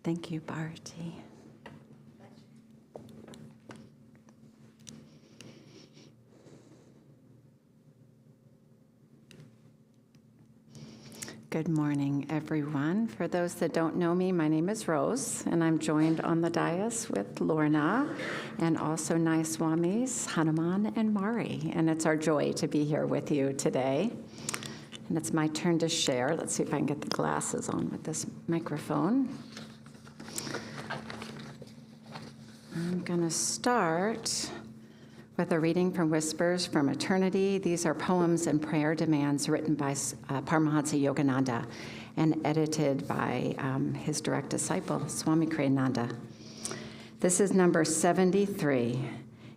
Thank you, Bharti. Good morning, everyone. For those that don't know me, my name is Rose, and I'm joined on the dais with Lorna and also Nai Swamis, Hanuman, and Mari. And it's our joy to be here with you today. And it's my turn to share. Let's see if I can get the glasses on with this microphone. I'm going to start with a reading from Whispers from Eternity. These are poems and prayer demands written by Paramahansa Yogananda and edited by his direct disciple, Swami Kriyananda. This is number 73.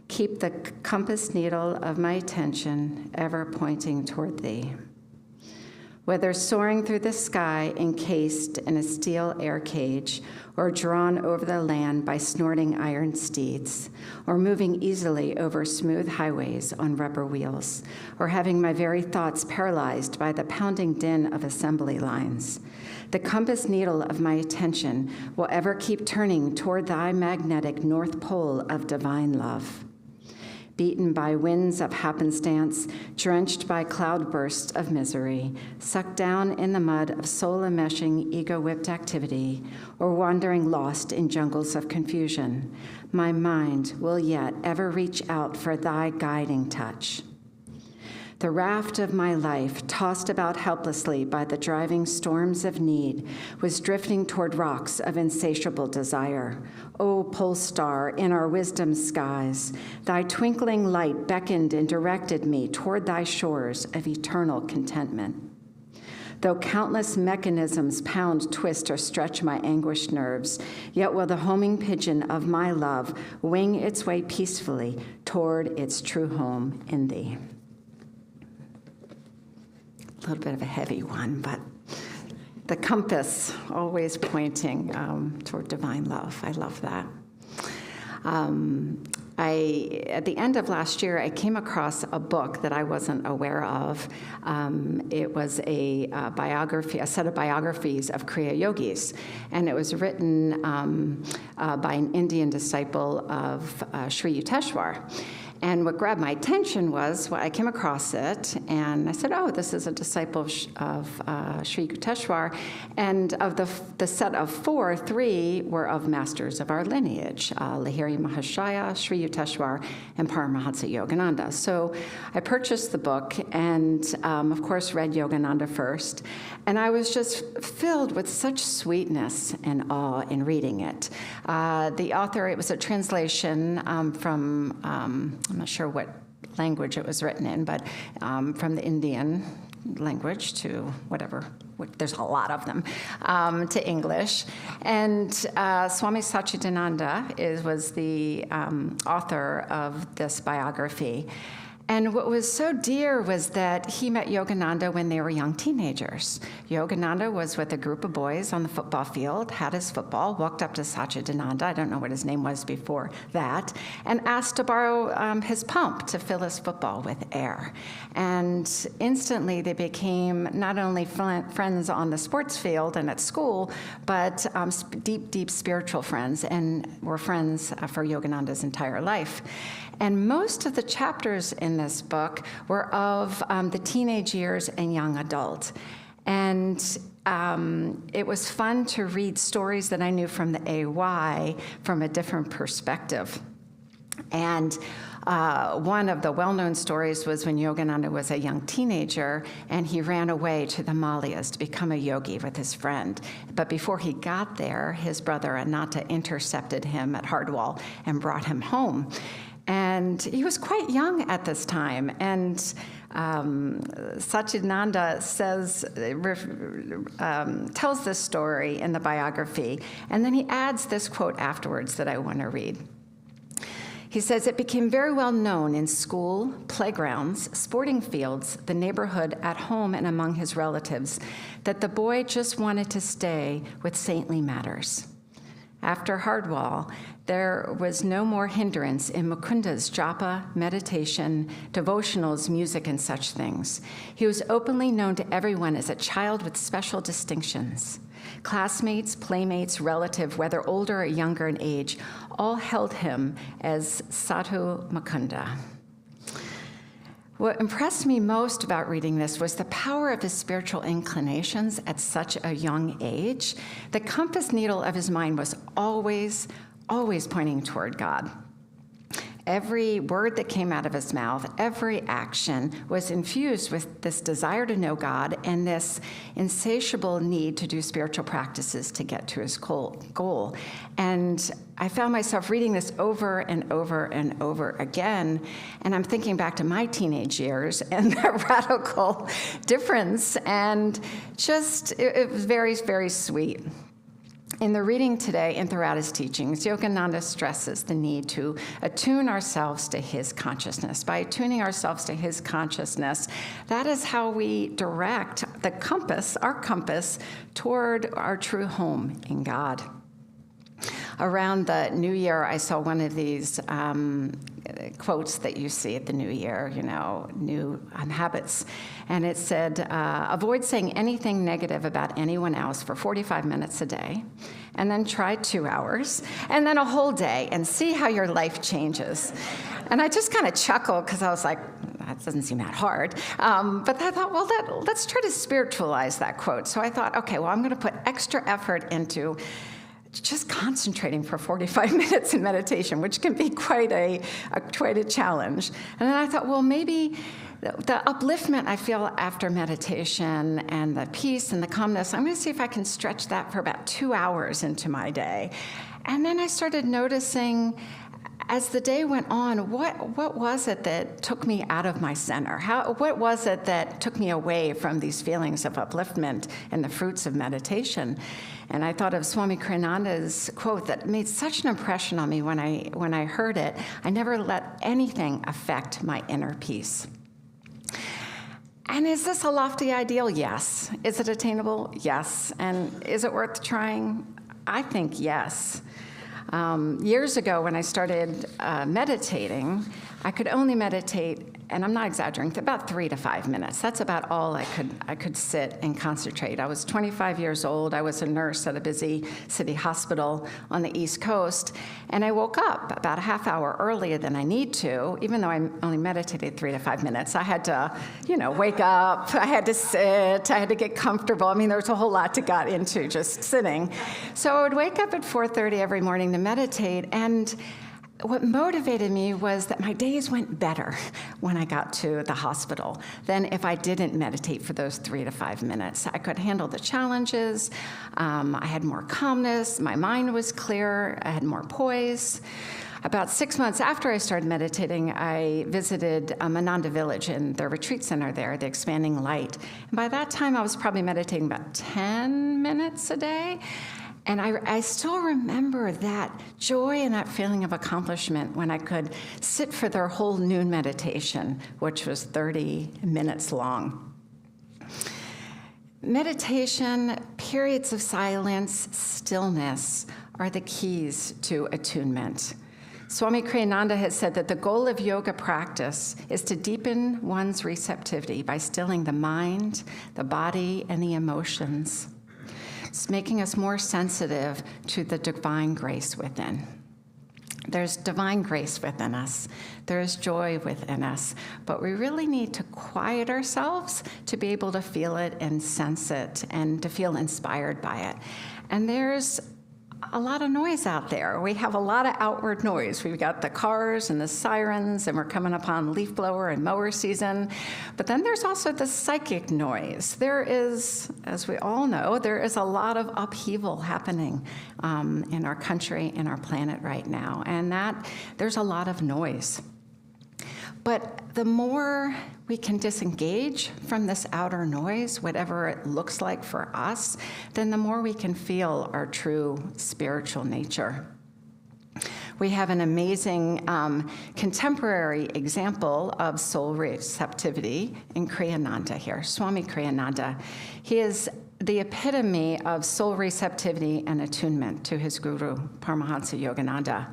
Keep the compass needle of my attention ever pointing toward thee. Whether soaring through the sky encased in a steel air cage, or drawn over the land by snorting iron steeds, or moving easily over smooth highways on rubber wheels, or having my very thoughts paralyzed by the pounding din of assembly lines, the compass needle of my attention will ever keep turning toward thy magnetic North Pole of divine love. Beaten by winds of happenstance, drenched by cloudbursts of misery, sucked down in the mud of soul-enmeshing, ego-whipped activity, or wandering lost in jungles of confusion, my mind will yet ever reach out for thy guiding touch. The raft of my life, tossed about helplessly by the driving storms of need, was drifting toward rocks of insatiable desire. O pole star in our wisdom skies, thy twinkling light beckoned and directed me toward thy shores of eternal contentment. Though countless mechanisms pound, twist, or stretch my anguished nerves, yet will the homing pigeon of my love wing its way peacefully toward its true home in thee. A little bit of a heavy one, but the compass always pointing toward divine love. I love that. At the end of last year, I came across a book that I wasn't aware of. It was a biography, a set of biographies of Kriya Yogis, and it was written by an Indian disciple of Sri Yukteswar. And what grabbed my attention was, I came across it, and I said, oh, this is a disciple of Sri Yukteswar. And of the set of four, three were of masters of our lineage, Lahiri Mahashaya, Sri Yukteswar, and Paramahansa Yogananda. So I purchased the book and, of course, read Yogananda first. And I was just filled with such sweetness and awe in reading it. The author, it was a translation from, I'm not sure what language it was written in, but from the Indian language to whatever, there's a lot of them, to English. And Swami Satchidananda was the author of this biography. And what was so dear was that he met Yogananda when they were young teenagers. Yogananda was with a group of boys on the football field, had his football, walked up to Satchidananda, I don't know what his name was before that, and asked to borrow his pump to fill his football with air. And instantly they became not only friends on the sports field and at school, but deep, deep spiritual friends, and were friends for Yogananda's entire life. And most of the chapters in this book were of the teenage years and young adult. And it was fun to read stories that I knew from the AY from a different perspective. And one of the well-known stories was when Yogananda was a young teenager, and he ran away to the Himalayas to become a yogi with his friend. But before he got there, his brother Ananta intercepted him at Hardwar and brought him home. And he was quite young at this time. And Satchidananda tells this story in the biography. And then he adds this quote afterwards that I want to read. He says, "It became very well known in school, playgrounds, sporting fields, the neighborhood, at home, and among his relatives, that the boy just wanted to stay with saintly matters. After Hardwar, there was no more hindrance in Mukunda's japa, meditation, devotionals, music, and such things. He was openly known to everyone as a child with special distinctions. Classmates, playmates, relative, whether older or younger in age, all held him as Sadhu Mukunda. What impressed me most about reading this was the power of his spiritual inclinations at such a young age. The compass needle of his mind was always pointing toward God. Every word that came out of his mouth, every action was infused with this desire to know God and this insatiable need to do spiritual practices to get to his goal. And I found myself reading this over and over and over again, and I'm thinking back to my teenage years and the radical difference, and it was very, very sweet. In the reading today and throughout his teachings, Yogananda stresses the need to attune ourselves to his consciousness. By attuning ourselves to his consciousness, that is how we direct the compass, our compass, toward our true home in God. Around the New Year, I saw one of these quotes that you see at the New Year, new habits. And it said, avoid saying anything negative about anyone else for 45 minutes a day, and then try 2 hours, and then a whole day, and see how your life changes. And I just kind of chuckled because I was like, that doesn't seem that hard. But I thought, well, let's try to spiritualize that quote. So I thought, okay, well, I'm going to put extra effort into just concentrating for 45 minutes in meditation, which can be quite a challenge. And then I thought, well, maybe the upliftment I feel after meditation and the peace and the calmness, I'm going to see if I can stretch that for about 2 hours into my day. And then I started noticing, as the day went on, what was it that took me out of my center? What was it that took me away from these feelings of upliftment and the fruits of meditation? And I thought of Swami Kriyananda's quote that made such an impression on me when I heard it. I never let anything affect my inner peace. And is this a lofty ideal? Yes. Is it attainable? Yes. And is it worth trying? I think yes. Years ago, when I started meditating, I could only meditate, and I'm not exaggerating, about 3 to 5 minutes. That's about all I could sit and concentrate. I was 25 years old. I was a nurse at a busy city hospital on the East Coast, and I woke up about a half hour earlier than I need to, even though I only meditated 3 to 5 minutes. I had to, wake up. I had to sit. I had to get comfortable. I mean, there was a whole lot to got into just sitting. So I would wake up at 4:30 every morning to meditate, and what motivated me was that my days went better when I got to the hospital than if I didn't meditate for those 3 to 5 minutes. I could handle the challenges. I had more calmness. My mind was clear. I had more poise. About 6 months after I started meditating, I visited Ananda Village and their retreat center there, the Expanding Light. And by that time, I was probably meditating about 10 minutes a day. And I still remember that joy and that feeling of accomplishment when I could sit for their whole noon meditation, which was 30 minutes long. Meditation, periods of silence, stillness are the keys to attunement. Swami Kriyananda has said that the goal of yoga practice is to deepen one's receptivity by stilling the mind, the body, and the emotions. It's making us more sensitive to the divine grace within. There's divine grace within us. There is joy within us. But we really need to quiet ourselves to be able to feel it and sense it and to feel inspired by it. And there's a lot of noise out there. We have a lot of outward noise. We've got the cars and the sirens, and we're coming upon leaf blower and mower season. But then there's also the psychic noise. There is, as we all know, there is a lot of upheaval happening in our country, in our planet right now, and there's a lot of noise. But the more we can disengage from this outer noise, whatever it looks like for us, then the more we can feel our true spiritual nature. We have an amazing contemporary example of soul receptivity in Kriyananda here, Swami Kriyananda. He is the epitome of soul receptivity and attunement to his guru, Paramahansa Yogananda.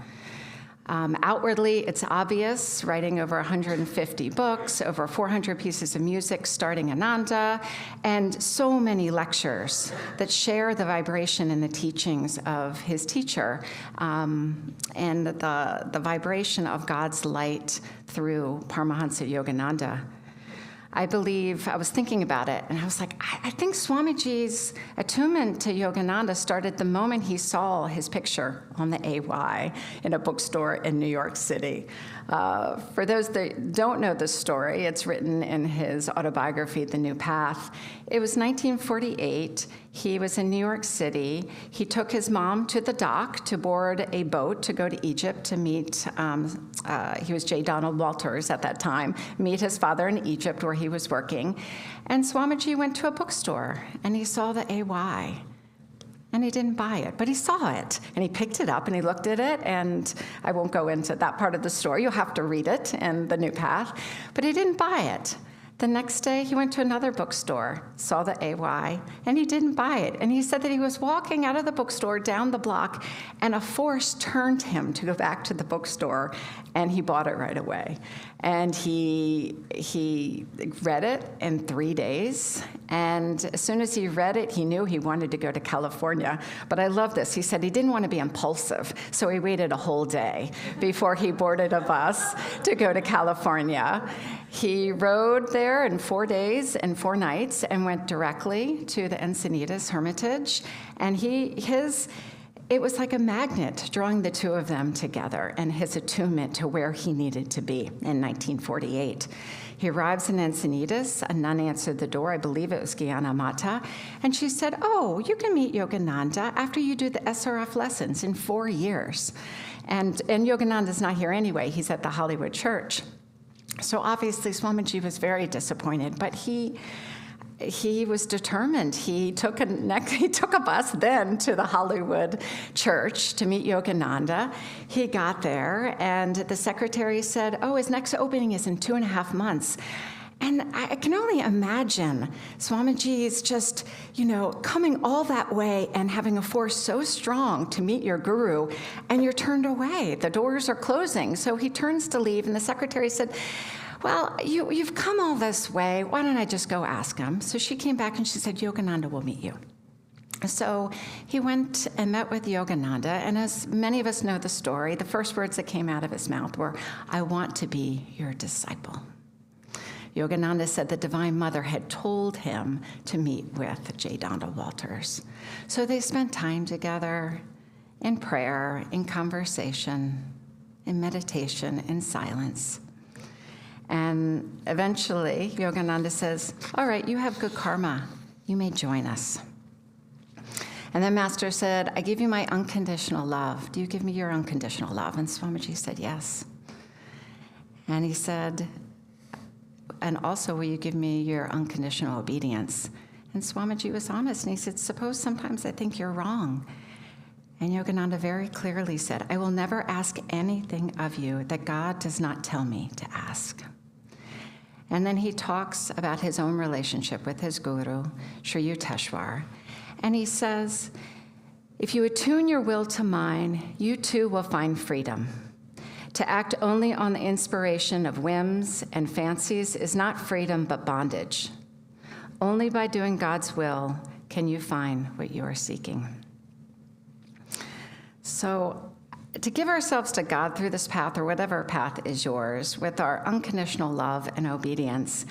Outwardly, it's obvious, writing over 150 books, over 400 pieces of music, starting Ananda, and so many lectures that share the vibration and the teachings of his teacher, and the vibration of God's light through Paramahansa Yogananda. I was thinking about it, and I was like, I think Swamiji's attunement to Yogananda started the moment he saw his picture on the AY in a bookstore in New York City. For those that don't know the story, it's written in his autobiography, The New Path. It was 1948. He was in New York City. He took his mom to the dock to board a boat to go to Egypt to meet, he was J. Donald Walters at that time, meet his father in Egypt where he was working. And Swamiji went to a bookstore and he saw the AY. And he didn't buy it, but he saw it, and he picked it up, and he looked at it, and I won't go into that part of the story. You'll have to read it in The New Path. But he didn't buy it. The next day, he went to another bookstore, saw the AY, and he didn't buy it. And he said that he was walking out of the bookstore down the block, and a force turned him to go back to the bookstore, and he bought it right away. And he read it in 3 days, and as soon as he read it, he knew he wanted to go to California. But I love this. He said he didn't want to be impulsive, so he waited a whole day before he boarded a bus to go to California. He rode there in 4 days and 4 nights and went directly to the Encinitas Hermitage, and it was like a magnet drawing the two of them together and his attunement to where he needed to be in 1948. He arrives in Encinitas. A nun answered the door. I believe it was Gyana Mata. And she said, "Oh, you can meet Yogananda after you do the SRF lessons in 4 years." And Yogananda's not here anyway. He's at the Hollywood Church. So obviously Swamiji was very disappointed, but he was determined. He took a bus then to the Hollywood Church to meet Yogananda. He got there, and the secretary said, "Oh, his next opening is in 2.5 months." And I can only imagine Swamiji is just, coming all that way and having a force so strong to meet your guru, and you're turned away. The doors are closing. So he turns to leave, and the secretary said, "Well, you've come all this way. Why don't I just go ask him?" So she came back and she said, "Yogananda will meet you." So he went and met with Yogananda, and as many of us know the story, the first words that came out of his mouth were, "I want to be your disciple." Yogananda said the Divine Mother had told him to meet with J. Donald Walters. So they spent time together in prayer, in conversation, in meditation, in silence. And eventually, Yogananda says, "All right, you have good karma. You may join us." And then Master said, "I give you my unconditional love. Do you give me your unconditional love?" And Swamiji said, "Yes." And he said, "And also, will you give me your unconditional obedience?" And Swamiji was honest, and he said, "Suppose sometimes I think you're wrong." And Yogananda very clearly said, "I will never ask anything of you that God does not tell me to ask." And then he talks about his own relationship with his guru, Sri Yukteswar. And he says, "If you attune your will to mine, you too will find freedom. To act only on the inspiration of whims and fancies is not freedom but bondage. Only by doing God's will can you find what you are seeking." So to give ourselves to God through this path, or whatever path is yours, with our unconditional love and obedience,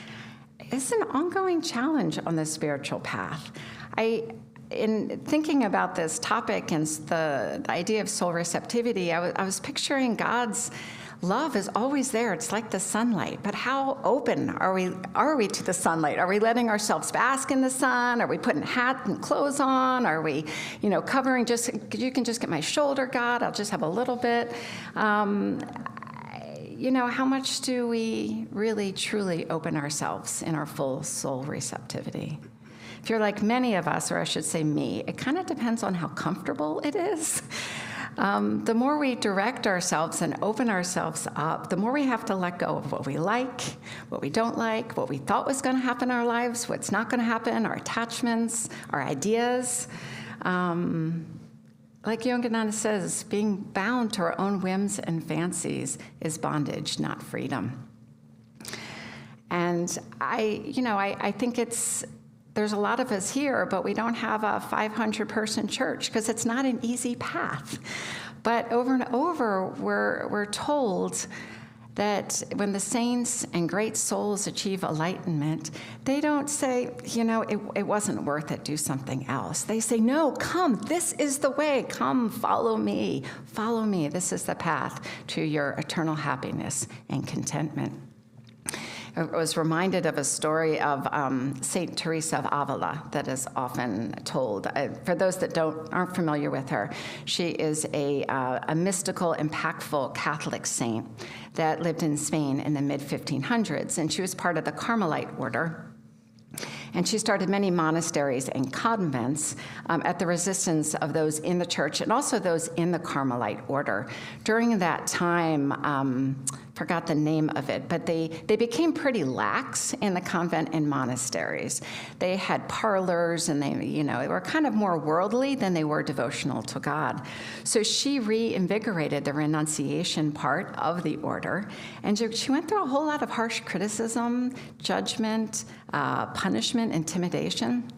is an ongoing challenge on the spiritual path. In thinking about this topic and the idea of soul receptivity, I was picturing God's love is always there. It's like the sunlight. But how open are we to the sunlight? Are we letting ourselves bask in the sun? Are we putting hat and clothes on? Are we, covering you can just get my shoulder, God. I'll just have a little bit. How much do we really, truly open ourselves in our full soul receptivity? If you're like many of us, or I should say me, it kind of depends on how comfortable it is. The more we direct ourselves and open ourselves up, the more we have to let go of what we like, what we don't like, what we thought was going to happen in our lives, what's not going to happen, our attachments, our ideas. like Yogananda says, being bound to our own whims and fancies is bondage, not freedom. And I think there's a lot of us here, but we don't have a 500-person church because it's not an easy path. But over and over, we're told that when the saints and great souls achieve enlightenment, they don't say, it wasn't worth it, do something else. They say, no, come, this is the way, come, follow me, this is the path to your eternal happiness and contentment. I was reminded of a story of Saint Teresa of Avila that is often told. For those that aren't familiar with her, she is a mystical, impactful Catholic saint that lived in Spain in the mid-1500s, and she was part of the Carmelite order. And she started many monasteries and convents at the resistance of those in the church and also those in the Carmelite order. During that time, forgot the name of it, but they became pretty lax in the convent and monasteries. They had parlors, and they were kind of more worldly than they were devotional to God. So she reinvigorated the renunciation part of the order, and she went through a whole lot of harsh criticism, judgment, punishment, intimidation.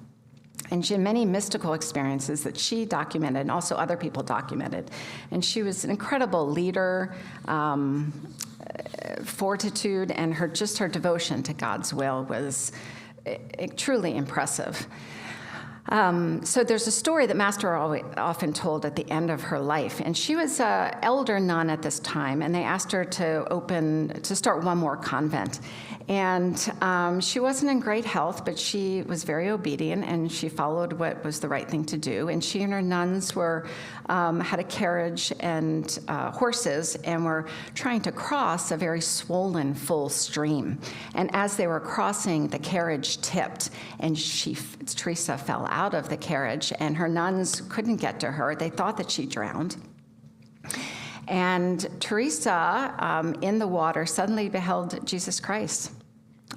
And she had many mystical experiences that she documented and also other people documented. And she was an incredible leader, fortitude, and her devotion to God's will was truly impressive. So there's a story that Master often told at the end of her life, and she was an elder nun at this time, and they asked her to start one more convent. And she wasn't in great health, but she was very obedient, and she followed what was the right thing to do. And she and her nuns had a carriage and horses, and were trying to cross a very swollen, full stream. And as they were crossing, the carriage tipped, and Teresa fell out of the carriage, and her nuns couldn't get to her. They thought that she drowned. And Teresa, in the water, suddenly beheld Jesus Christ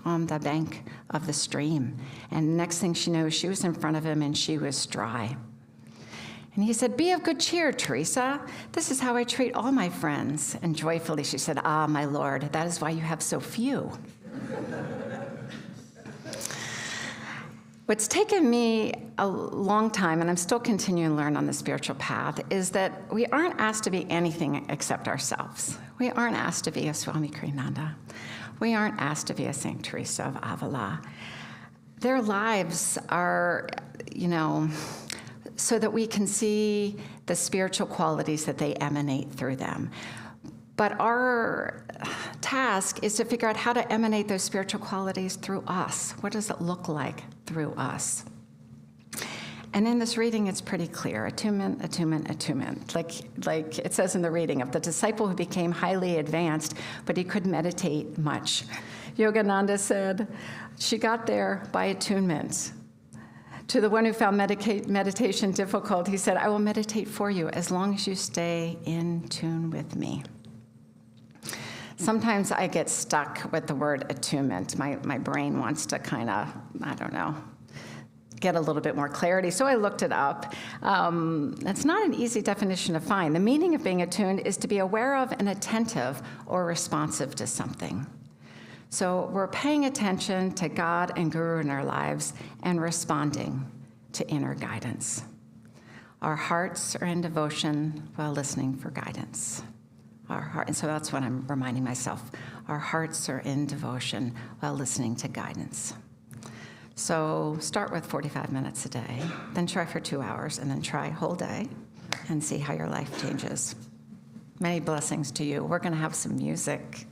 on the bank of the stream. And next thing she knows, she was in front of him, and she was dry. And he said, "Be of good cheer, Teresa. This is how I treat all my friends." And joyfully she said, "Ah, my Lord, that is why you have so few." What's taken me a long time, and I'm still continuing to learn on the spiritual path, is that we aren't asked to be anything except ourselves. We aren't asked to be a Swami Kriyananda. We aren't asked to be a Saint Teresa of Avila. Their lives are, so that we can see the spiritual qualities that they emanate through them. But our task is to figure out how to emanate those spiritual qualities through us. What does it look like through us? And in this reading, it's pretty clear. Attunement, attunement, attunement. Like it says in the reading of the disciple who became highly advanced, but he couldn't meditate much. Yogananda said she got there by attunement. To the one who found meditation difficult, he said, "I will meditate for you as long as you stay in tune with me." Sometimes I get stuck with the word attunement. My brain wants to kind of, get a little bit more clarity. So I looked it up. It's not an easy definition to find. The meaning of being attuned is to be aware of and attentive or responsive to something. So we're paying attention to God and Guru in our lives and responding to inner guidance. Our hearts are in devotion while listening for guidance. And so that's what I'm reminding myself. Our hearts are in devotion while listening to guidance. So start with 45 minutes a day, then try for 2 hours, and then try a whole day and see how your life changes. Many blessings to you. We're going to have some music.